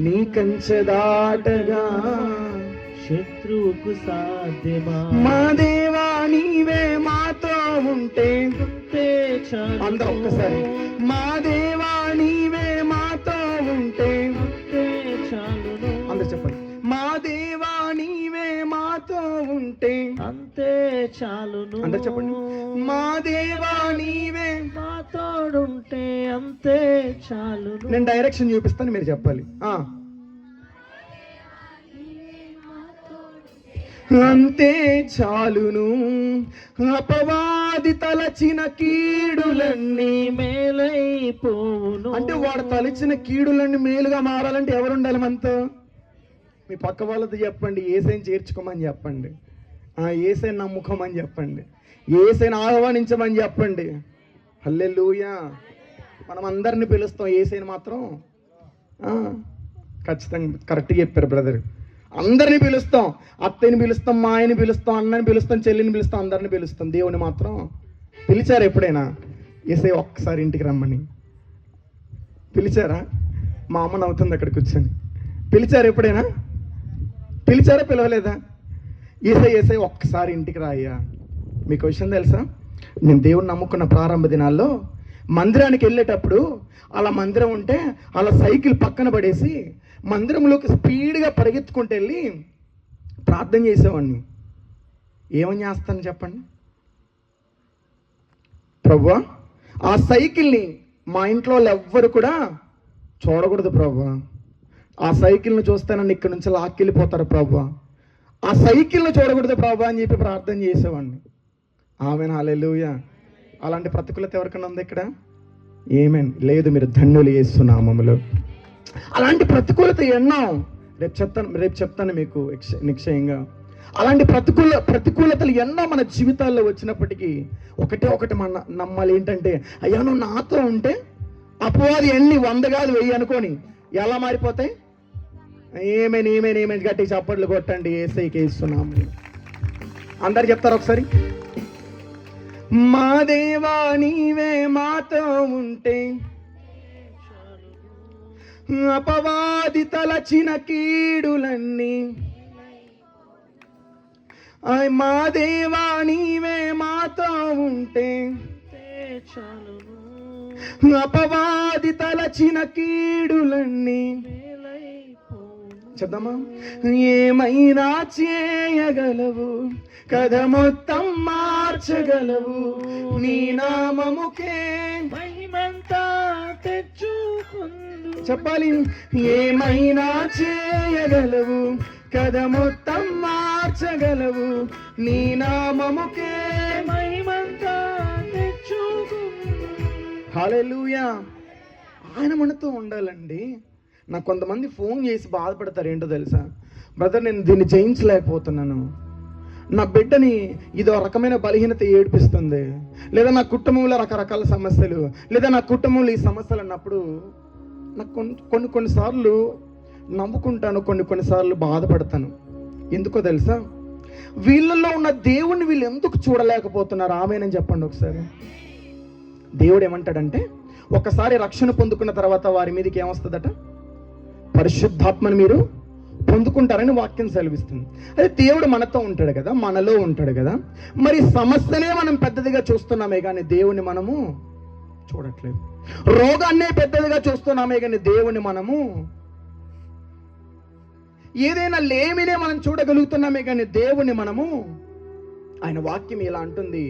నీ కంచె దాటగా శత్రువుకు సాధ్యమా? మా దేవా నీవే మాతో ఉంటే చాలు. అందరూ ఒక్కసారి మా దేవా నీవే మాతో ఉంటే చాలును. అందరూ చెప్పండి మా దేవా నీవే మాతో ఉంటే అంతే చాలును. అందరూ చెప్పండి మా దేవా నీవే మాతోడుంటే అంతే చాలును. నేను డైరెక్షన్ చూపిస్తాను, మీరు చెప్పాలి. అంతే చాలును. అపవాది తలచిన కీడులన్నీ మేలైపోవును. అంటే వాడు తలచిన కీడులన్నీ మేలుగా మారాలంటే ఎవరు ఉండాలి మనతో? మీ పక్క వాళ్ళతో చెప్పండి, ఏసైని చేర్చుకోమని చెప్పండి, ఏసైని నమ్ముకోమని చెప్పండి, ఏసైని ఆహ్వానించమని చెప్పండి. హల్లెలూయా. మనం అందరిని పిలుస్తాం, ఏసైని మాత్రం ఖచ్చితంగా కరెక్ట్గా చెప్పారు బ్రదర్. అందరిని పిలుస్తాం, అత్తయ్యని పిలుస్తాం, మా ఆయన్ని పిలుస్తాం, అన్నని పిలుస్తాం, చెల్లిని పిలుస్తాం, అందరిని పిలుస్తాం. దేవుని మాత్రం పిలిచారు ఎప్పుడైనా? ఏసై ఒక్కసారి ఇంటికి రమ్మని పిలిచారా? మా అమ్మ నవ్వుతుంది అక్కడ కూర్చొని. పిలిచారు ఎప్పుడైనా? పిలిచారా? పిలవలేదా? ఏసై ఒక్కసారి ఇంటికి రాయ్యా. మీకు విషయం తెలుసా? నేను దేవుని నమ్ముకున్న ప్రారంభ దినాల్లో మందిరానికి వెళ్ళేటప్పుడు అలా మందిరం ఉంటే అలా సైకిల్ పక్కన పడేసి మందిరంలోకి స్పీడ్గా పరిగెత్తుకుంటూ వెళ్ళి ప్రార్థన చేసేవాడిని. ఏమని చేస్తాను చెప్పండి? ప్రభువా, ఆ సైకిల్ని మా ఇంట్లో వాళ్ళు ఎవ్వరు కూడా చూడకూడదు ప్రభువా. ఆ సైకిల్ని చూస్తే నన్ను ఇక్కడి నుంచి లాక్కెళ్ళిపోతారు ప్రభువా. ఆ సైకిల్ని చూడకూడదు ప్రభువా అని చెప్పి ప్రార్థన చేసేవాడిని. ఆమేన్, హల్లెలూయా. అలాంటి ప్రతికూలత ఎవరికైనా ఉంది ఇక్కడ? ఏమేన్ లేదు, మీరు ధన్యులు యేసు నామములో. అలాంటి ప్రతికూలత ఎన్నో రేపు చెప్తాను మీకు నిశ్చయంగా. అలాంటి ప్రతికూలతలు ఎన్నో మన జీవితాల్లో వచ్చినప్పటికీ ఒకటి మన నమ్మాలి. ఏంటంటే, అయ్యా నువ్వు నాతో ఉంటే అపవాది ఎన్ని 100 కాదు 1000 అనుకోని ఎలా మారిపోతాయి? ఏమేని గట్టి చప్పట్లు కొట్టండి, ఏసైకి ఇస్తున్నాము. అందరు చెప్తారు ఒకసారి. మా దేవా నీవే మాతో ఉంటే అపవాది తలచిన కీడులన్నీ, మా దేవా నీవే మాతో ఉంటే అపవాది తలచిన కీడులన్నీ చెప్దామా? ఏమైనా చేయగలవు, కథ మొత్తం మార్చగలవు, నీ నామముకే మహిమంతా తెచ్చుకుందు. చెప్పాలి. ఏమైనా చేయగలవు, కథ మొత్తం మార్చగలవు, నీ నామముకే మహిమంతా తెచ్చుకుందు. హల్లెలూయా. ఆయన మనతో ఉండాలండి. నాకు కొంతమంది ఫోన్ చేసి బాధపడతారు. ఏంటో తెలుసా? బ్రదర్, నేను దీన్ని జయించలేకపోతున్నాను, నా బిడ్డని ఇదో రకమైన బలహీనత ఏడిపిస్తుంది, లేదా నా కుటుంబంలో రకరకాల సమస్యలు, లేదా నా కుటుంబంలో ఈ సమస్యలు అన్నప్పుడు నాకు కొన్నిసార్లు నవ్వుకుంటాను, కొన్నిసార్లు బాధపడతాను. ఎందుకో తెలుసా? వీళ్ళల్లో ఉన్న దేవుణ్ణి వీళ్ళు ఎందుకు చూడలేకపోతున్నారు? ఆమేనని చెప్పండి ఒకసారి. దేవుడు ఏమంటాడంటే, ఒకసారి రక్షణ పొందుకున్న తర్వాత వారి మీదకి ఏమొస్తుందట? పరిశుద్ధాత్మని మీరు పొందుకుంటారని వాక్యం సెలవిస్తుంది. అదే దేవుడు మనతో ఉంటాడు కదా, మనలో ఉంటాడు కదా. మరి సమస్యనే మనం పెద్దదిగా చూస్తున్నామే కానీ దేవుని మనము చూడట్లేదు. రోగాన్నే పెద్దదిగా చూస్తున్నామే కానీ దేవుని మనము, ఏదైనా లేమినే మనం చూడగలుగుతున్నామే కానీ దేవుని మనము. ఆయన వాక్యం ఇలా అంటుంది,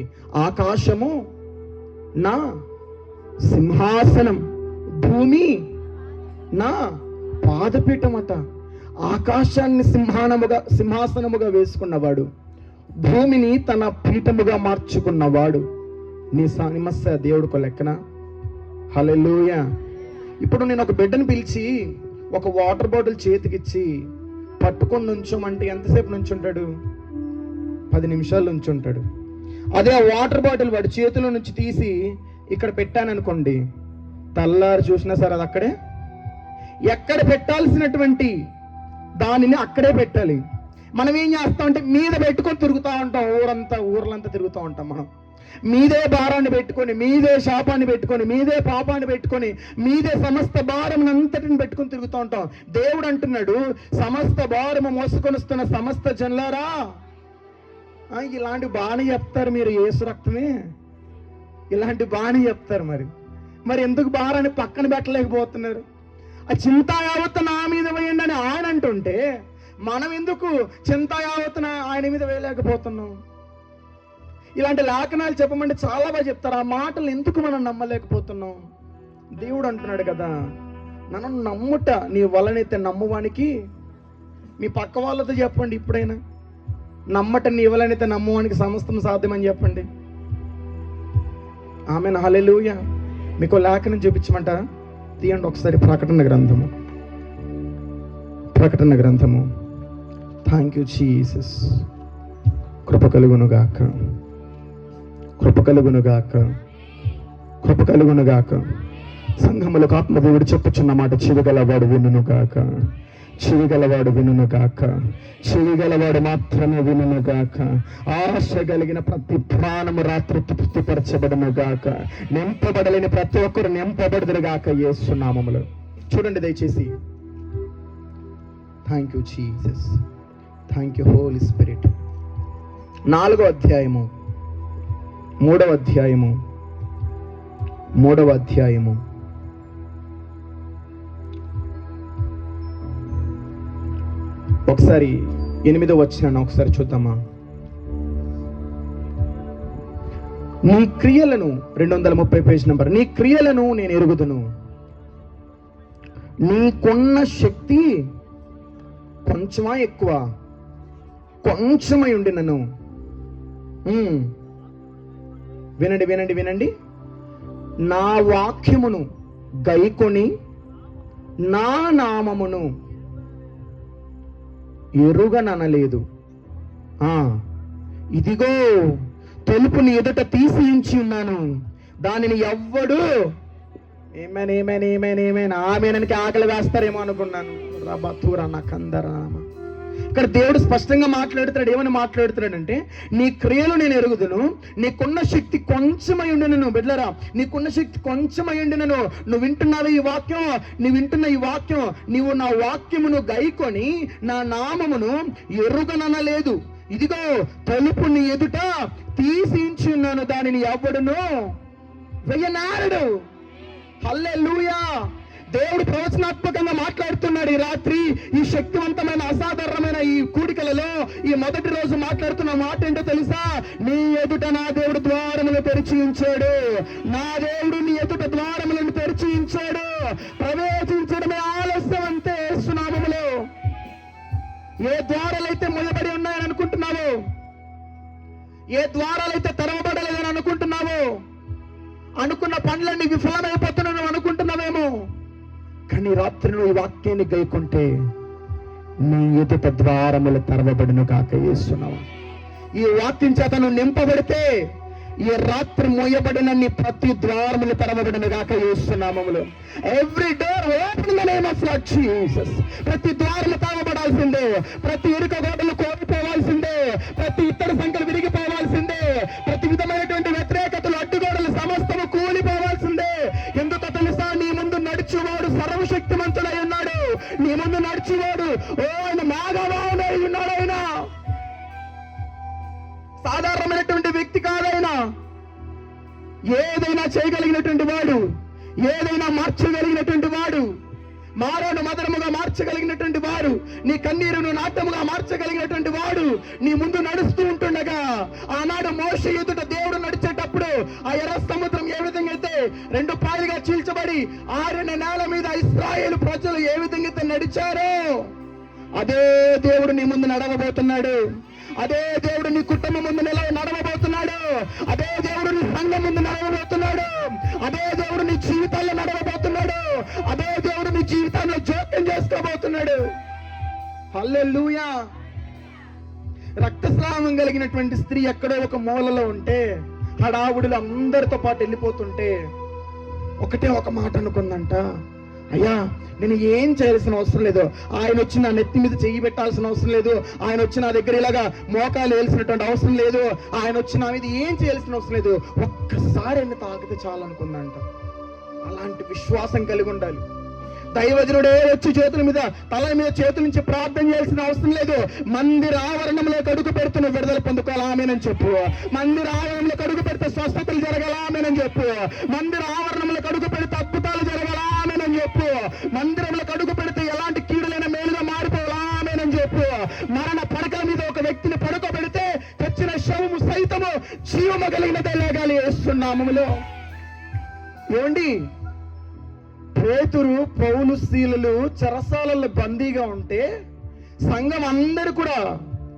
ఆకాశము నా సింహాసనం, భూమి నా పాదపీఠమట. ఆకాశాన్ని సింహాసనముగా వేసుకున్నవాడు, భూమిని తన పీఠముగా మార్చుకున్నవాడు. నీ సమస్య దేవుడికి లెక్కన? హల్లెలూయా. ఇప్పుడు నేను ఒక బిడ్డను పిలిచి ఒక వాటర్ బాటిల్ చేతికిచ్చి పట్టుకొని నుంచోమంటే ఎంతసేపు నుంచుంటాడు? 10 నిమిషాలు నుంచుంటాడు. అదే ఆ వాటర్ బాటిల్ వాడి చేతిలో నుంచి తీసి ఇక్కడ పెట్టాననుకోండి, తెల్లారి చూసినా సరే అది అక్కడే, ఎక్కడ పెట్టాల్సినటువంటి దానిని అక్కడే పెట్టాలి. మనం ఏం చేస్తామంటే మీద పెట్టుకొని తిరుగుతూ ఉంటాం, ఊర్లంతా తిరుగుతూ ఉంటాం మనం. మీదే భారాన్ని పెట్టుకొని, మీదే శాపాన్ని పెట్టుకొని, మీదే పాపాన్ని పెట్టుకొని, మీదే సమస్త భారం అంతటిని పెట్టుకొని తిరుగుతూ ఉంటాం. దేవుడు అంటున్నాడు, సమస్త భారము మోసుకొనిస్తున్న సమస్త జనులారా. ఇలాంటి బాణి చెప్తారు మీరు, యేసు రక్తమే ఇలాంటి బాణి చెప్తారు. మరి ఎందుకు భారాన్ని పక్కన పెట్టలేకపోతున్నారు? ఆ చింత యావత్తు నా మీద వేయండి అని ఆయన అంటుంటే మనం ఎందుకు చింత యావత్తు ఆయన మీద వేయలేకపోతున్నాం? ఇలాంటి లేఖనాలు చెప్పమంటే చాలా బాగా చెప్తారు. ఆ మాటలు ఎందుకు మనం నమ్మలేకపోతున్నాం? దేవుడు అంటున్నాడు కదా, నన్ను నమ్ముట నీ వలనైతే నమ్మువానికి. మీ పక్క వాళ్ళతో చెప్పండి, ఇప్పుడైనా నమ్మట నీ వలనైతే నమ్మువానికి సమస్తం సాధ్యమని చెప్పండి. ఆమెన్, హల్లెలూయా. మీకు లేఖనం చూపించమంటారా? తీయండి ఒకసారి ప్రకటన గ్రంథము. Thank you Jesus. కృప కలుగునుగాక. సంఘములకు ఆత్మదేవుడు చెప్పుచున్న మాట చెవిగలవాడు మాత్రమే వినుగాక. ఆశ కలిగిన ప్రతి ప్రాణము రాత్రి తృప్తిపరచబడునుగాక. నింపబడలేని ప్రతి ఒక్కరు నింపబడుదురుగాక యేసు నామములో. చూడండి దయచేసి. Thank you Jesus. Thank you Holy Spirit. 4వ అధ్యాయము 3వ అధ్యాయము ఒకసారి 8వ వచనాన్ని ఒకసారి చూద్దామా? నీ క్రియలను 230 పేజ్ నంబర్. నీ క్రియలను నేను ఎరుగుదును, నీకున్న శక్తి కొంచెమా ఎక్కువ? కొంచెమై ఉండి నన్ను వినండి. నా వాక్యమును గైకొని నా నామమును ఎరుగననలేదు. ఇదిగో తలుపుని ఎదుట తీసి ఉంచి ఉన్నాను, దానిని ఎవ్వడు ఏమేనా ఆమెనకి ఆకలి వేస్తారేమో అనుకున్నాను. రబతురా నా కందరామ. ఇక్కడ దేవుడు స్పష్టంగా మాట్లాడుతున్నాడు. ఏమని మాట్లాడుతున్నాడంటే, నీ క్రియలు నేను ఎరుగుదును, నీకున్న శక్తి కొంచెమై ఉండినను. బిడ్డలారా, నీకున్న శక్తి కొంచెమై ఉండినను. నువ్వు వింటున్నావు ఈ వాక్యం, నీవు నా వాక్యమును గైకొని నా నామమును ఎరుగననలేదు. ఇదిగో తలుపు నీ ఎదుట తీసించి ఉన్నాను, దానిని ఎవడును వెయ్యనారడు. హల్లెలూయా. దేవుడు ప్రవచనాత్మకంగా మాట్లాడుతున్నాడు ఈ రాత్రి. ఈ శక్తివంతమైన అసాధారణమైన ఈ కూడికలలో ఈ మొదటి రోజు మాట్లాడుతున్న మాట ఏంటో తెలుసా? నీ ఎదుట నా దేవుడు ద్వారములను తెరిచి ఉంచాడు. నా దేవుడు నీ ఎదుట ద్వారములను తెరిచి ఉంచాడు. ప్రవేశించడమే ఆలస్యం అంతే యేసు నామములో. ఏ ద్వారాలైతే మూయబడి ఉన్నాయని అనుకుంటున్నావో, ఏ ద్వారాలైతే తెరవబడలేదని అనుకుంటున్నావో, అనుకున్న పనులన్నీ విఫలమైపోతున్నాను అనుకుంటున్నావేమో, కానీ రాత్రి నువ్వు ఈ వాక్యాన్ని గైకుంటే నీ ఎదుట ద్వారములు తెరవబడును కాక యేసునామమున. ఈ వాక్యం చేత నువ్వు నింపబడితే ఈ రాత్రి మోయబడిన నీ ప్రతి ద్వారములు తెరవబడును కాక యేసునామములో. Every door open in the name of Lord Jesus. ప్రతి ద్వారము తెరవబడాల్సిందే, ప్రతి ఇరుక గోడలు కోల్పోవాల్సిందే, ప్రతి ఇత్తడి సంఖ్యలు విరిగిపోవాల్సిందే, ప్రతి విధమైనటువంటి వ్యతిరేకతలు అడ్డుగోడలు సమస్తము కూలిపోవాల్సిందే. ఎందుకు తెలుసా? నీ ముందు నడిచేవాడు సర్వశక్తిమంతుడై ఉన్నాడు. నీ ముందు నడిచేవాడు ఆయన మేఘవాహనుడై ఉన్నాడు. ఆయన సాధారణమైనటువంటి వ్యక్తి కాదైనా. ఏదైనా చేయగలిగినటువంటి వాడు, ఏదైనా మార్చగలిగినటువంటి వాడు, మారోను మధురముగా మార్చగలిగినటువంటి వాడు, నీ కన్నీరును నాట్యముగా మార్చగలిగినటువంటి వాడు నీ ముందు నడుస్తూ ఉంటుండగా, ఆనాడు మోషే ఎదుట దేవుడు నడిచేటప్పుడు ఆ ఎర్ర సముద్రం ఏ విధంగా అయితే 2 పాయలుగా చీల్చబడి ఆరిన నేల మీద ఇశ్రాయేలు ప్రజలు ఏ విధంగా అయితే నడిచారో, అదే దేవుడు నీ ముందు నడవబోతున్నాడు. అదే దేవుడు నీ కుటుంబం ముందు నడవబోతున్నాడు. అదే దేవుడు నీ సంఘం ముందు నడవబోతున్నాడు. అదే దేవుడు నీ జీవితాల్లో నడవబోతున్నాడు. అదే దేవుడు నీ జీవితాల్లో జోక్యం చేసుకోబోతున్నాడు. హల్లెలూయా. రక్తస్రావం కలిగినటువంటి స్త్రీ ఎక్కడో ఒక మూలలో ఉంటే, హడావుడిలో అందరితో పాటు వెళ్ళిపోతుంటే ఒకటే ఒక మాట అనుకుందంట, అయ్యా నేను ఏం చేయాల్సిన అవసరం లేదు, ఆయన వచ్చి నా నెత్తి మీద చెయ్యి పెట్టాల్సిన అవసరం లేదు, ఆయన వచ్చి నా దగ్గర ఇలాగా మోకాలు వేయాల్సినటువంటి అవసరం లేదు, ఆయన వచ్చి నా మీద ఏం చేయాల్సిన అవసరం లేదు, ఒక్కసారి ఆయన తాకితే చాలనుకుందంట. అలాంటి విశ్వాసం కలిగి ఉండాలి. దైవజనుడే వచ్చి చేతుల మీద తల మీద చేతుల నుంచి ప్రార్థన చేయాల్సిన అవసరం లేదు. మందిర ఆవరణంలో అడుగు పెడుతున్న విడుదల పొందుకోవాలి, ఆమేనని చెప్పు. మందిర ఆవరణంలో అడుగు పెడితే స్వస్థతలు జరగాల, ఆమేనని చెప్పు. మందిర ఆవరణంలో అడుగు పెడితే అద్భుతాలు జరగాల, ఆమేనని చెప్పు. మందిరంలో అడుగు పెడితే ఎలాంటి కీడులైన మేలుగా మారిపోవాలా, ఆమేనని చెప్పు. మరణ పడకల మీద ఒక వ్యక్తిని పడుకోబెడితే తెచ్చిన శవము సైతము జీవము కలిగినదే లేగాలి యేసు నామములో. ఏమండి, పేతురు, పౌలు, శీలలు చెరసాలలో బందీగా ఉంటే సంఘం అందరూ కూడా,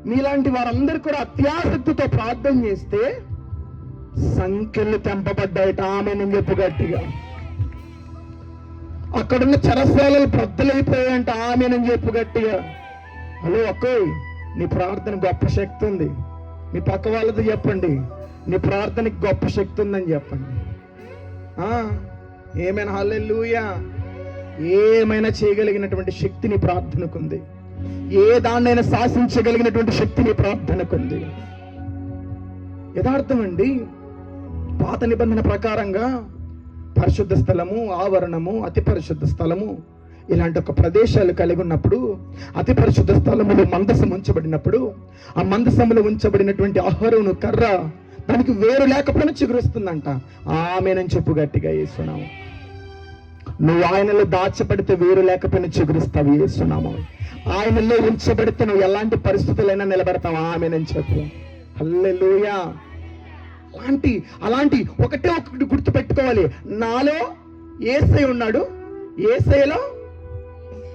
మీలాంటి వారందరూ కూడా అత్యాసక్తితో ప్రార్థన చేస్తే సంఖ్యలు తెంపబడ్డాయట, ఆమేనని చెప్పు గట్టిగా. అక్కడున్న చెరసాలలు బద్దలైపోయాయంట, ఆమేనని చెప్పు గట్టిగా. హలో అక్కోయ్, నీ ప్రార్థన గొప్ప శక్తి ఉంది. మీ పక్క వాళ్ళతో చెప్పండి, నీ ప్రార్థనకి గొప్ప శక్తి ఉందని చెప్పండి. ఏమైనా హల్లెలూయా. ఏమైనా చేయగలిగినటువంటి శక్తి నీ ప్రార్థనకుంది. ఏ దాన్నైనా శాసించగలిగినటువంటి శక్తి నీ ప్రార్థనకుంది. యథార్థం అండి, పాత నిబంధన ప్రకారంగా పరిశుద్ధ స్థలము, ఆవరణము, అతి పరిశుద్ధ స్థలము ఇలాంటి ఒక ప్రదేశాలు కలిగి ఉన్నప్పుడు, అతి పరిశుద్ధ స్థలములో మందసం ఉంచబడినప్పుడు, ఆ మందసములో ఉంచబడినటువంటి అహరోను కర్ర దానికి వేరు లేకపోయినా చిగురుస్తుందంట, ఆమేనని చెప్పు గట్టిగా. యేసునామం. నువ్వు ఆయనలో దాచబడితే వేరు లేకపోయినా చిగురుస్తావు యేసునామం. ఆయనలో ఉంచబడితే నువ్వు ఎలాంటి పరిస్థితులైనా నిలబడతావు, ఆమేనని చెప్పు. హల్లెలూయా. అలాంటి ఒకటే ఒకటి గుర్తు పెట్టుకోవాలి, నాలో యేసయ్య ఉన్నాడు, యేసయ్యలో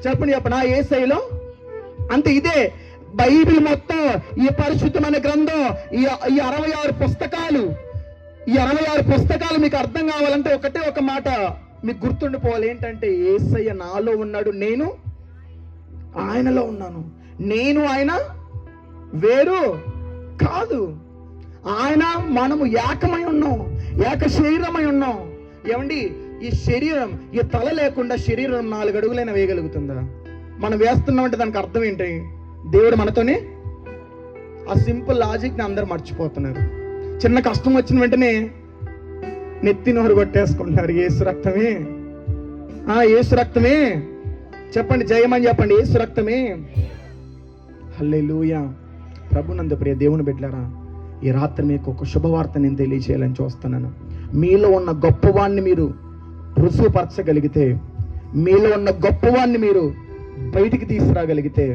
చెప్పండి నా యేసయ్యలో అంటే ఇదే బైబిల్ మొత్తం, ఈ పరిశుద్ధమైన గ్రంథం, ఈ 66 పుస్తకాలు, ఈ 66 పుస్తకాలు మీకు అర్థం కావాలంటే ఒకటే ఒక మాట మీకు గుర్తుండిపోవాలి. ఏంటంటే యేసయ్య నాలో ఉన్నాడు, నేను ఆయనలో ఉన్నాను. నేను ఆయన వేరు కాదు. ఆయన మనము ఏకమై ఉన్నాం, ఏక శరీరమై ఉన్నాం. ఏమండి, ఈ శరీరం, ఈ తల లేకుండా శరీరం 4 అడుగులైనా వేయగలుగుతుందా? మనం వేస్తున్నామంటే దానికి అర్థం ఏంటి? దేవుడు మనతోనే. ఆ సింపుల్ లాజిక్ని అందరూ మర్చిపోతున్నారు. చిన్న కష్టం వచ్చిన వెంటనే నెత్తి నోరు కొట్టేసుకుంటున్నారు. యేసు రక్తమే, యేసు రక్తమే, చెప్పండి జయమని చెప్పండి, యేసు రక్తమే. హల్లెలూయా. ప్రభునందు ప్రియ దేవుని బిడ్డలారా, ఈ రాత్రి మీకు ఒక శుభవార్త నేను తెలియజేయాలని చూస్తున్నాను. మీలో ఉన్న గొప్పవాన్ని మీరు రుజువుపరచగలిగితే, మీలో ఉన్న గొప్పవాన్ని మీరు బయటికి తీసుకురాగలిగితే,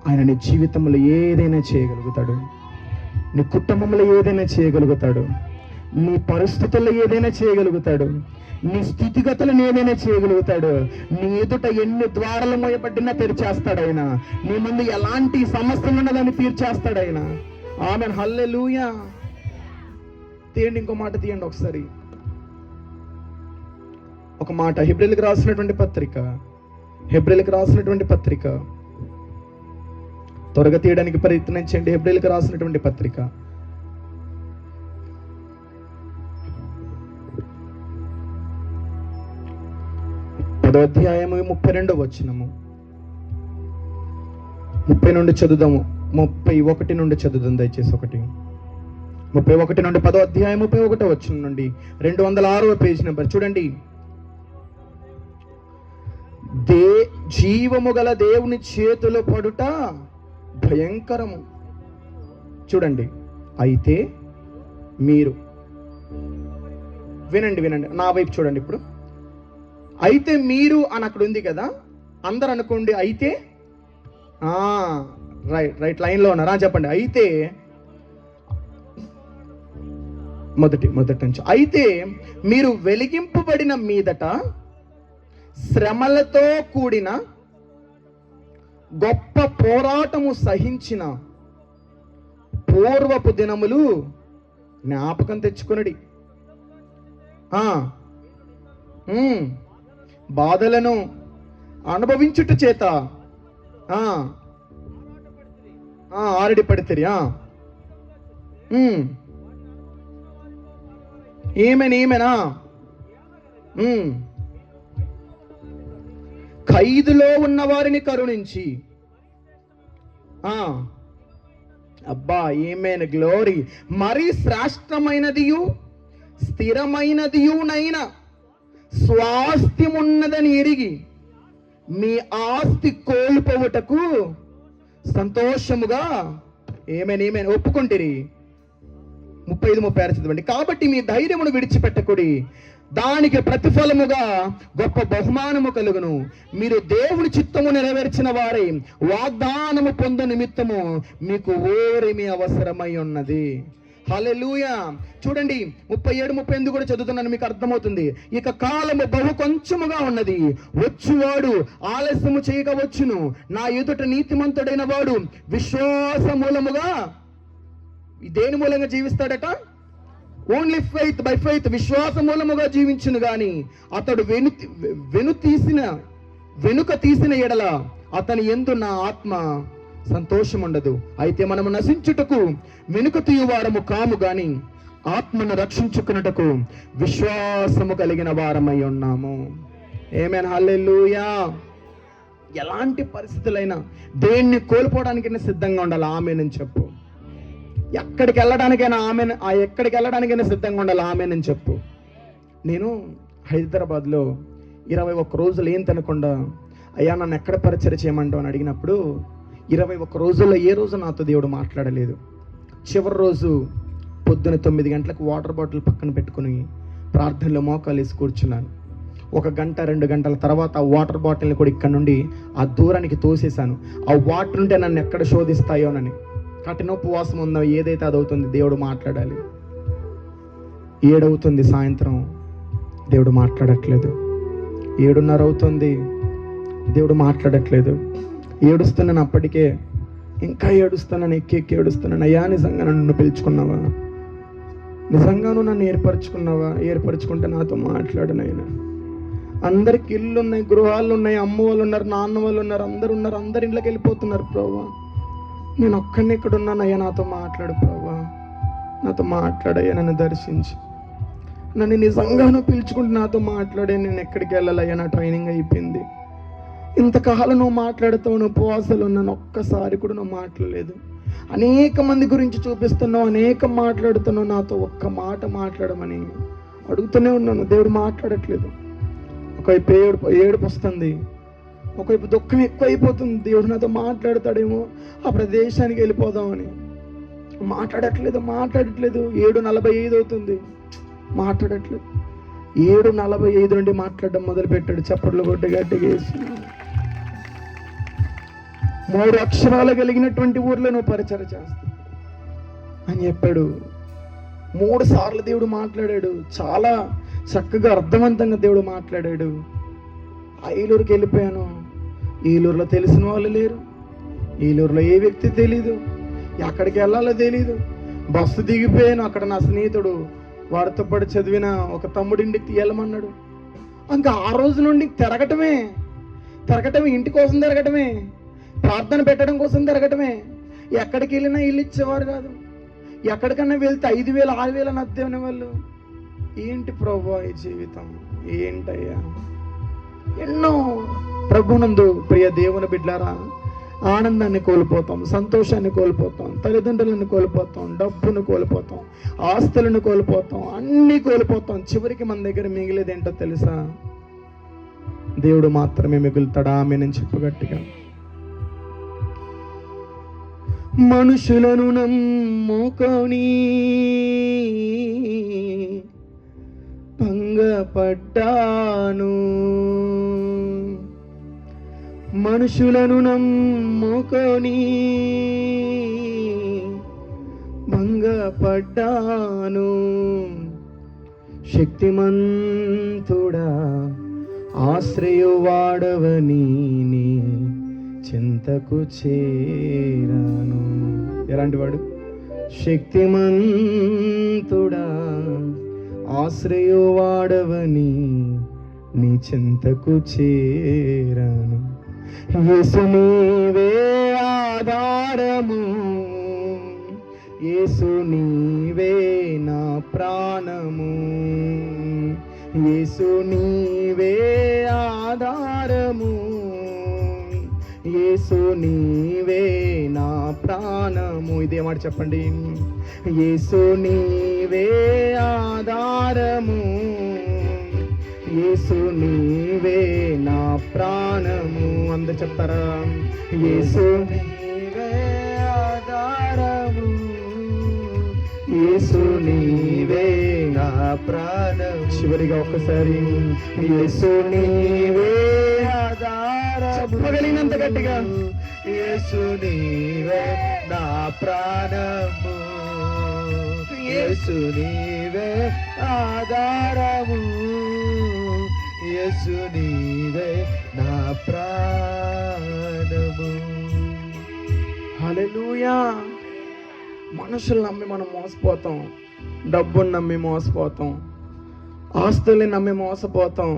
ఆయన నీ జీవితంలో ఏదైనా చేయగలుగుతాడు, నీ కుటుంబంలో ఏదైనా చేయగలుగుతాడు, నీ పరిస్థితుల్లో ఏదైనా చేయగలుగుతాడు, నీ స్థితిగతులను ఏదైనా చేయగలుగుతాడు. నీ ఎదుట ఎన్ని ద్వారాలు మోయబడినా తెరిచేస్తాడు ఆయన. నీ ముందు ఎలాంటి సమస్యలు ఉన్నదాన్ని తీర్చేస్తాడు ఆయన. ఆమెన్. హల్లెలూయా. తీయండి, ఇంకో మాట తీయండి ఒకసారి. ఒక మాట హెబ్రీయులకు రాసినటువంటి పత్రిక త్వరగా తీయడానికి ప్రయత్నించండి. హెబ్రీయులకు రాసినటువంటి పత్రిక 10వ అధ్యాయము 32వ వచనము. 30 నుండి చదువుదాము, 31 నుండి చదువుదాం దయచేసి. 31 నుండి 10వ అధ్యాయం 31వ వచనం నుండి 206వ పేజ్ నెంబర్ చూడండి. జీవము గల దేవుని చేతిలో పడుట భయంకరము. చూడండి, అయితే మీరు వినండి, నా వైపు చూడండి. ఇప్పుడు అయితే మీరు అని అక్కడ ఉంది కదా, అందరు అనుకోండి అయితే. రైట్ లైన్లో ఉన్నారా? చెప్పండి అయితే. మొదటి నుంచి. అయితే మీరు వెలిగింపబడిన మీదట శ్రమలతో కూడిన గొప్ప పోరాటము సహించిన పూర్వపు దినములు జ్ఞాపకం తెచ్చుకొనుడి. బాధలను అనుభవించుట చేత ఆరడి పడితే ఏమేనా ఖైదులో ఉన్న వారిని కరుణించి అబ్బా ఏమేన గ్లోరీ, మరి శ్రేష్టమైనదియు స్థిరమైనదియునైన స్వాస్థ్యమున్నదని ఎరిగి మీ ఆస్తి కోల్పోవుటకు సంతోషముగా ఏమేనేమే ఒప్పుకుంటిరి. 35-36 చదవండి. కాబట్టి మీ ధైర్యమును విడిచిపెట్టకుడి, దానికి ప్రతిఫలముగా గొప్ప బహుమానము కలుగును. మీరు దేవుని చిత్తము నెరవేర్చిన వారై వాగ్దానము పొందు నిమిత్తము మీకు ఓరిమి అవసరమై ఉన్నది. హల్లెలూయా. చూడండి 37-38 కూడా చదువుతున్నాను, మీకు అర్థమవుతుంది. ఇక కాలము బహు కొంచెముగా ఉన్నది, వచ్చువాడు ఆలస్యము చేయకవచ్చును. నా ఎదుట నీతిమంతుడైన వాడు విశ్వాస మూలముగా దేని మూలంగా జీవిస్తాడట? ఓన్లీ ఫెయిత్, బై ఫెయిత్, విశ్వాస మూలముగా జీవించును గాని అతడు వెనుక తీసిన ఎడల అతని యందు నా ఆత్మ సంతోషం ఉండదు. అయితే మనము నశించుటకు వెనుక తీయువారము కాము గాని ఆత్మను రక్షించుకున్నటకు విశ్వాసము కలిగిన వారమై ఉన్నాము. ఆమేన్, హల్లెలూయా. ఎలాంటి పరిస్థితులైనా దేన్ని కోల్పోవడానికైనా సిద్ధంగా ఉండాలి. ఆమేన్ చెప్పు. ఎక్కడికి వెళ్ళడానికైనా సిద్ధంగా ఉండాలి. ఆమేన్ చెప్పు. నేను హైదరాబాద్లో 21 రోజులు ఏం తినకుండా, అయ్యా నన్ను ఎక్కడ పరిచయం చేయమంటావు అని అడిగినప్పుడు 21 రోజుల్లో ఏ రోజు నాతో దేవుడు మాట్లాడలేదు. చివరి రోజు పొద్దున 9 గంటలకు వాటర్ బాటిల్ పక్కన పెట్టుకుని ప్రార్థనలో మోకాలేసి కూర్చున్నాను. 1 గంట 2 గంటల తర్వాత ఆ వాటర్ బాటిల్ని కూడా ఇక్కడ నుండి ఆ దూరానికి తోసేశాను. ఆ వాటర్ ఉంటే నన్ను ఎక్కడ శోధిస్తాయోనని. కఠినోపవాసం ఉందో ఏదైతే అది అవుతుంది, దేవుడు మాట్లాడాలి. 7 అవుతుంది సాయంత్రం, దేవుడు మాట్లాడట్లేదు. 7:30 అవుతుంది, దేవుడు మాట్లాడట్లేదు. ఏడుస్తున్నాను, అప్పటికే ఇంకా ఏడుస్తున్నాను, ఎక్కి ఏడుస్తున్నాను. అయ్యా నిజంగా నన్ను పిలుచుకున్నావా? నిజంగాను నన్ను ఏర్పరచుకుంటే నాతో మాట్లాడనైనా. అందరికి ఇళ్ళు ఉన్నాయి, గృహాలు ఉన్నాయి, అమ్మ వాళ్ళు ఉన్నారు, నాన్న వాళ్ళు ఉన్నారు, అందరు ఉన్నారు, అందరి ఇంట్లోకి వెళ్ళిపోతున్నారు. ప్రభా నేను ఒక్కడిని ఇక్కడ ఉన్నాను. అయ్యా నాతో మాట్లాడు ప్రభా, నాతో మాట్లాడయ్యా, నన్ను దర్శించి నన్ను నిజంగానూ పిలుచుకుంటే నాతో మాట్లాడే. నేను ఎక్కడికి వెళ్ళాలయ్యా, నా ట్రైనింగ్ అయిపోయింది. ఇంతకాలం నువ్వు మాట్లాడుతావు, నువ్వు ఉపవాసాలు ఉన్నాను, ఒక్కసారి కూడా నువ్వు మాట్లాడలేదు. అనేక మంది గురించి చూపిస్తున్నావు, అనేక మాట్లాడుతున్నావు, నాతో ఒక్క మాట మాట్లాడమని అడుగుతూనే ఉన్నాను. దేవుడు మాట్లాడట్లేదు. ఒకవైపు ఏడుపు వస్తుంది, ఒకవైపు దుఃఖం ఎక్కువైపోతుంది. దేవుడు నాతో మాట్లాడతాడేమో, ఆ ప్రదేశానికి వెళ్ళిపోదామని. మాట్లాడట్లేదు. 7:45 అవుతుంది, మాట్లాడట్లేదు. 7:45 నుండి మాట్లాడడం మొదలు పెట్టాడు. చప్పట్లు కొట్టి గట్టిగా వేసి, 3 అక్షరాలు కలిగినటువంటి ఊర్లో నువ్వు పరిచయం చేస్తావు అని చెప్పాడు. 3 సార్లు దేవుడు మాట్లాడాడు. చాలా చక్కగా అర్థవంతంగా దేవుడు మాట్లాడాడు. ఏలూరుకి వెళ్ళిపోయాను. ఏలూరులో తెలిసిన వాళ్ళు లేరు, ఏలూరులో ఏ వ్యక్తి తెలీదు, ఎక్కడికి వెళ్ళాలో తెలీదు. బస్సు దిగిపోయాను. అక్కడ నా స్నేహితుడు, వాడితో పాటు చదివిన ఒక తమ్ముడింటికి తీయాలమన్నాడు. ఇంకా ఆ రోజు నుండి తిరగటమే, ఇంటి కోసం తిరగటమే, ప్రార్థన పెట్టడం కోసం తిరగటమే. ఎక్కడికి వెళ్ళినా ఇల్లు ఇచ్చేవారు కాదు. ఎక్కడికన్నా వెళ్తే 5,000 6,000 అని అద్దె అనేవాళ్ళు. ఏంటి ప్రభువా ఈ జీవితం, ఏంటయ్యా? ఎన్నో ప్రభునందు ప్రియ దేవుని బిడ్డలారా, ఆనందాన్ని కోల్పోతాం, సంతోషాన్ని కోల్పోతాం, తల్లిదండ్రులను కోల్పోతాం, డబ్బును కోల్పోతాం, ఆస్తులను కోల్పోతాం, అన్నీ కోల్పోతాం. చివరికి మన దగ్గర మిగిలేది ఏంటో తెలుసా? దేవుడు మాత్రమే మిగులుతాడా? ఆమె నేను చెప్పగట్టిగా. మనుషులను నమ్ముకొని భంగపడ్డాను, మనుషులను నమ్ముకొని భంగపడ్డాను. శక్తిమంతుడా ఆశ్రయవాడవని నీ చింతకు చేరాను. ఎలాంటి వాడు? శక్తిమంతుడా ఆశ్రయవాడవని నీ చింతకు చేరాను. యేసు నీవే ఆధారము, యేసు నీవే నా ప్రాణము, యేసు నీవే ఆధారము, యేసు నీవే నా ప్రాణము. ఇదే మాట చెప్పండి. యేసు నీవే ఆధారము, యేసు నీవే నా ప్రాణము. అందరు చెప్తారా? యేసు నీవే ఆధారము, యేసు నీవే నా ప్రాణం. చివరిగా ఒక్కసారి యేసు నీవే ఆధారము. చెప్పగలిగినంత గట్టిగా యేసు నీవే నా ప్రాణము, యేసు నీవే ఆధారము, యేసు నీవే నా ప్రాణము. హల్లెలూయా. మనుషులు నమ్మి మనం మోసపోతాం, డబ్బుని నమ్మి మోసపోతాం, ఆస్తుల్ని నమ్మి మోసపోతాం.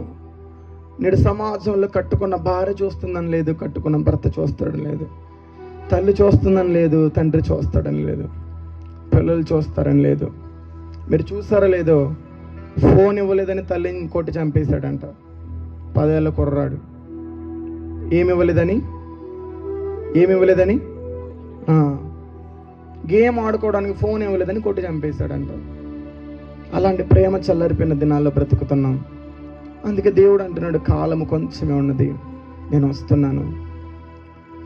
నేడు సమాజంలో కట్టుకున్న భార్య చూస్తుందని లేదు, కట్టుకున్న భర్త చూస్తాడని లేదు, తల్లి చూస్తుందని లేదు, తండ్రి చూస్తాడని లేదు, పిల్లలు చూస్తారని లేదు. మీరు చూసారో లేదో, ఫోన్ ఇవ్వలేదని తల్లిని కొట్టి చంపేశాడంట 10 ఏళ్ళ కుర్రాడు. ఏమి ఇవ్వలేదని గేమ్ ఆడుకోవడానికి ఫోన్ ఇవ్వలేదని కొట్టి చంపేశాడంట. అలాంటి ప్రేమ చల్లారిపోయిన దినాల్లో బ్రతుకుతున్నాం. అందుకే దేవుడు అంటున్నాడు, కాలము కొంచెమే ఉన్నది, నేను వస్తున్నాను.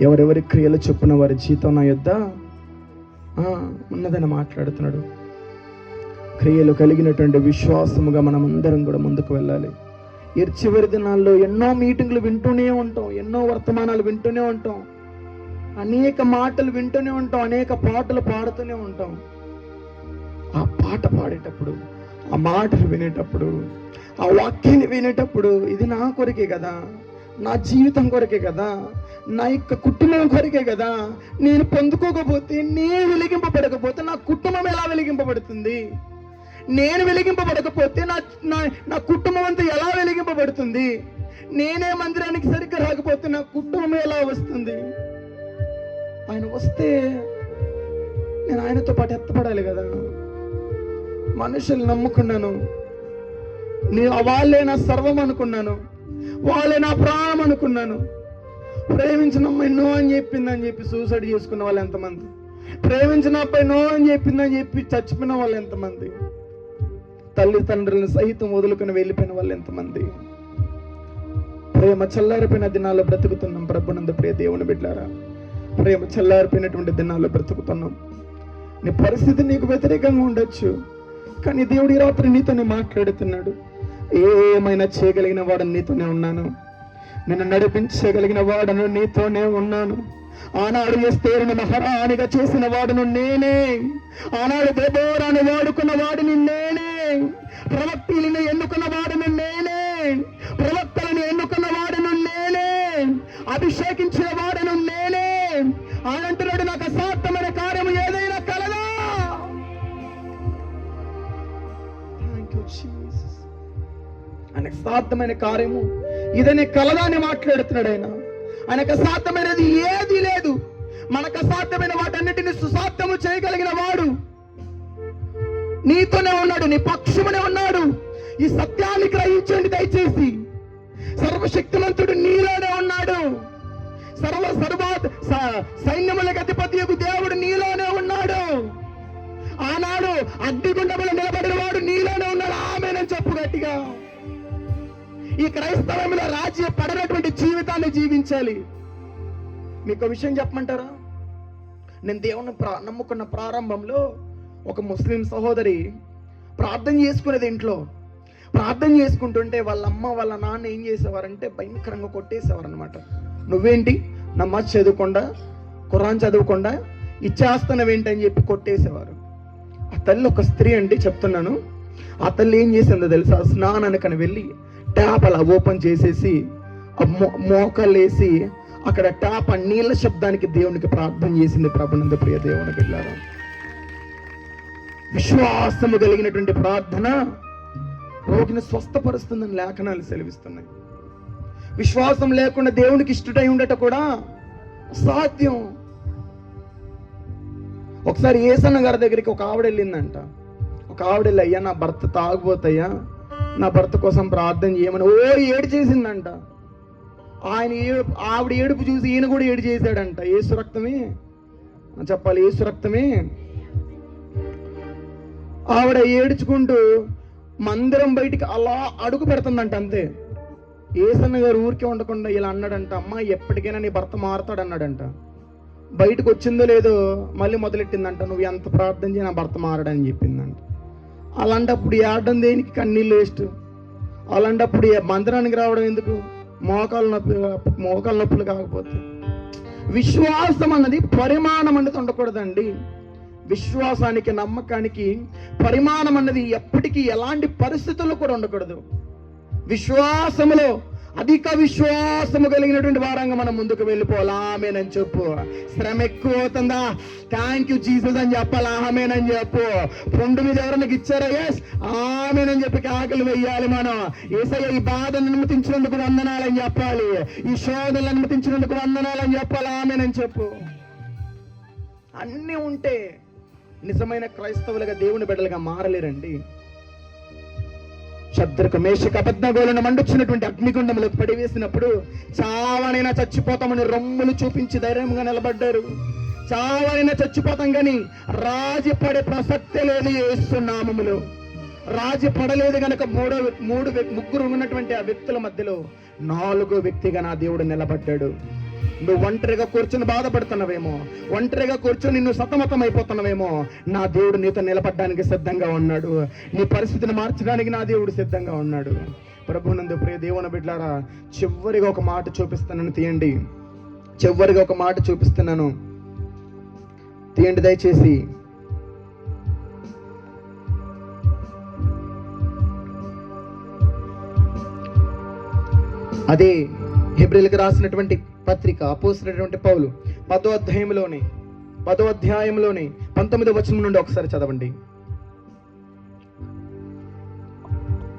ఎవరెవరి క్రియలు చొప్పున వారి జీతం నా యొద్ద ఉన్నదని మాట్లాడుతున్నాడు. క్రియలు కలిగినటువంటి విశ్వాసముగా మనం అందరం కూడా ముందుకు వెళ్ళాలి. ఈ చివరి దినాల్లో ఎన్నో మీటింగ్లు వింటూనే ఉంటాం, ఎన్నో వర్తమానాలు వింటూనే ఉంటాం, అనేక మాటలు వింటూనే ఉంటాం, అనేక పాటలు పాడుతూనే ఉంటాం. ఆ పాట పాడేటప్పుడు, ఆ మాటలు వినేటప్పుడు, ఆ వాక్యాన్ని వినేటప్పుడు, ఇది నా కొరకే కదా, నా జీవితం కొరకే కదా, నా యొక్క కుటుంబం కొరకే కదా, నేను పొందుకోకపోతే, నేను వెలిగింపబడకపోతే నా కుటుంబం ఎలా వెలిగింపబడుతుంది? నేను వెలిగింపబడకపోతే నా కుటుంబం అంతా ఎలా వెలిగింపబడుతుంది? నేనే మందిరానికి సరిగ్గా రాకపోతే నా కుటుంబం ఎలా వస్తుంది? ఆయన వస్తే నేను ఆయనతో పాటు ఎత్తపడాలి కదా. మనుషులు నమ్ముకున్నాను, వాళ్ళే నా సర్వం అనుకున్నాను, వాళ్ళే నా ప్రాణం అనుకున్నాను. ప్రేమించిన అమ్మాయి నో అని చెప్పిందని చెప్పి సూసైడ్ చేసుకున్న వాళ్ళు ఎంతమంది? ప్రేమించిన అబ్బాయి నో అని చెప్పిందని చెప్పి చచ్చిపోయిన వాళ్ళు ఎంతమంది? తల్లిదండ్రులను సహితం వదులుకుని వెళ్ళిపోయిన వాళ్ళు ఎంతమంది? ప్రేమ చల్లారిపోయిన దినాల్లో బ్రతుకుతున్నాం. ప్రభునందు ప్రియ దేవుని బిడ్డలారా, ప్రేమ చల్లారిపోయినటువంటి దినాల్లో బ్రతుకుతున్నాం. నీ పరిస్థితి నీకు వ్యతిరేకంగా ఉండొచ్చు, కానీ దేవుడు ఈ రాత్రి నీతోనే మాట్లాడుతున్నాడు. ఏమైనా చేయగలిగిన వాడని నీతోనే ఉన్నాను, నిన్ను నడిపించగలిగిన వాడను నీతోనే ఉన్నాను. ఆనాడు ఎస్తేరును మహారాణిగా చేసిన వాడును నేనే, ఆనాడు దెబోరాను వాడుకున్న వాడిని నేనే, ప్రవక్తలను ఎన్నుకున్న వాడిని నేనే, ప్రవక్తలను ఎన్నుకున్న వాడును నేనే, అభిషేకించిన వాడును నేనే. ఆయనంటున్నాడు, నాకు అసాధ్యమైన కార్యము ఏదైనా కలదా? ఆయనకు సాధ్యమైన కార్యము ఇదనే కలదా అని మాట్లాడుతున్నాడు. ఆయనకు అసాధ్యమైనది ఏది లేదు. మనకు అసాధ్యమైన వాటన్నిటిని సుసాధ్యము చేయగలిగిన వాడు నీతోనే ఉన్నాడు, నీ పక్షమునే ఉన్నాడు. ఈ సత్యాన్ని గ్రహించండి దయచేసి. సర్వశక్తిమంతుడు నీలోనే ఉన్నాడు. సైన్యములకు అధిపతియగు దేవుడు నీలోనే ఉన్నాడు. ఆనాడు అగ్నిగుండములో నిలబడిన వాడు నీలోనే ఉన్నాడు. ఆమేనని చెప్పు గట్టిగా. ఈ క్రైస్తవంలో రాజ్య పడనటువంటి జీవితాన్ని జీవించాలి. మీకు విషయం చెప్పమంటారా? నేను దేవుని నమ్ముకున్న ప్రారంభంలో ఒక ముస్లిం సహోదరి ప్రార్థన చేసుకునేది. ఇంట్లో ప్రార్థన చేసుకుంటుంటే వాళ్ళ అమ్మ వాళ్ళ నాన్న ఏం చేసేవారంటే భయంకరంగా కొట్టేసేవారు అనమాట. నువ్వేంటి నమాజ్ చదువుకుండా, ఖురాన్ చదువుకుండా ఇచ్చేస్తున్నావేంటి అని చెప్పి కొట్టేసేవారు. ఆ తల్లి ఒక స్త్రీ అండి, చెప్తున్నాను. ఆ తల్లి ఏం చేసిందో తెలుసా? స్నానానికని వెళ్ళి ట్యాప్ అలా ఓపెన్ చేసేసి మోకాలు వేసి అక్కడ ట్యాప్ ఆ నీళ్ళ శబ్దానికి దేవునికి ప్రార్థన చేసింది. ప్రభునందు ప్రియ దేవుని బిడ్డలారా, విశ్వాసము కలిగినటువంటి ప్రార్థన రోగిని స్వస్థపరుస్తుందని లేఖనాలు సెలవిస్తున్నాయి. విశ్వాసం లేకుండా దేవునికి ఇష్టడై ఉండట కూడా అసాధ్యం. ఒకసారి ఏసన్న గారి దగ్గరికి ఒక ఆవిడ వెళ్ళిందంట. ఒక ఆవిడ వెళ్ళి, అయ్యా నా భర్త తాగుబోతయ్యా, నా భర్త కోసం ప్రార్థన చేయమని ఏడు చేసిందంట. ఆవిడ ఏడుపు చూసి ఈయన కూడా ఏడు చేశాడంట. యేసు రక్తమే చెప్పాలి, యేసు రక్తమే. ఆవిడ ఏడ్చుకుంటూ మందిరం బయటికి అలా అడుగు పెడుతుందంట. అంతే. యేసన్న గారు ఊరికే ఉండకుండా ఇలా అన్నాడంట, అమ్మ ఎప్పటికైనా నీ భర్త మారుతాడు అన్నాడంట. బయటకు వచ్చిందో లేదో మళ్ళీ మొదలెట్టిందంట, నువ్వు ఎంత ప్రార్థన చేయి నా భర్త మారడని చెప్పిందంట. అలాంటప్పుడు ఏడడం దేనికి? కన్నీళ్ళు వేస్ట్. అలాంటప్పుడు మందిరానికి రావడం ఎందుకు? మోకాలు నొప్పులు కాకపోతే. విశ్వాసం అన్నది పరిమాణం అన్నది ఉండకూడదండి. విశ్వాసానికి, నమ్మకానికి పరిమాణం అన్నది ఎప్పటికీ ఎలాంటి పరిస్థితుల్లో కూడా ఉండకూడదు. విశ్వాసములో అధిక విశ్వాసము కలిగినటువంటి వారంగా మనం ముందుకు వెళ్ళిపోవాలి. ఆమేనని చెప్పు. శ్రమ ఎక్కువ అవుతుందా? థ్యాంక్ యూ జీసస్ అని చెప్పాలి. ఆమేనని చెప్పు. పుండు మీద ఎవరైనా ఇచ్చారా? ఎస్ ఆమేనని చెప్పి ఆకలి వెయ్యాలి. మనం యేసయ్య ఈ బాధను అనుమతించినందుకు వందనాలని చెప్పాలి. ఈ శోధనలు అనుమతించినందుకు వందనాలని చెప్పాలి. ఆమేనని చెప్పు. అన్నీ ఉంటే నిజమైన క్రైస్తవులుగా, దేవుని బిడ్డలుగా మారలేరండి. శద్రకు, మేషకు, అబేద్నెగోలను మండుచున్నటువంటి అగ్నిగుండంలోకి పడివేసినప్పుడు చావనైనా చచ్చిపోతామని రొమ్ములు చూపించి ధైర్యంగా నిలబడ్డారు. చావనైనా చచ్చిపోతాం కానీ రాజీ పడే ప్రసక్తే లేదు యేసు నామములో. రాజీ పడలేదు గనక ముగ్గురు ఉన్నటువంటి ఆ వ్యక్తుల మధ్యలో 4వ వ్యక్తిగా నా దేవుడు నిలబడ్డాడు. నువ్వు ఒంటరిగా కూర్చొని బాధపడుతున్నావేమో, ఒంటరిగా కూర్చొని నువ్వు సతమతం అయిపోతున్నావేమో, నా దేవుడు నీతో నిలబడడానికి సిద్ధంగా ఉన్నాడు. నీ పరిస్థితిని మార్చడానికి నా దేవుడు సిద్ధంగా ఉన్నాడు. ప్రభునందు ప్రియ దేవుని బిడ్డలారా, చివరిగా ఒక మాట చూపిస్తున్నాను, తీయండి. చివరిగా ఒక మాట చూపిస్తున్నాను, తీయండి దయచేసి. అదే హెబ్రీయులకు రాసినటువంటి పత్రిక అపోస్తలుడైనటువంటి పౌలు 10వ అధ్యాయంలోనే 19వ వచనం నుండి ఒకసారి చదవండి.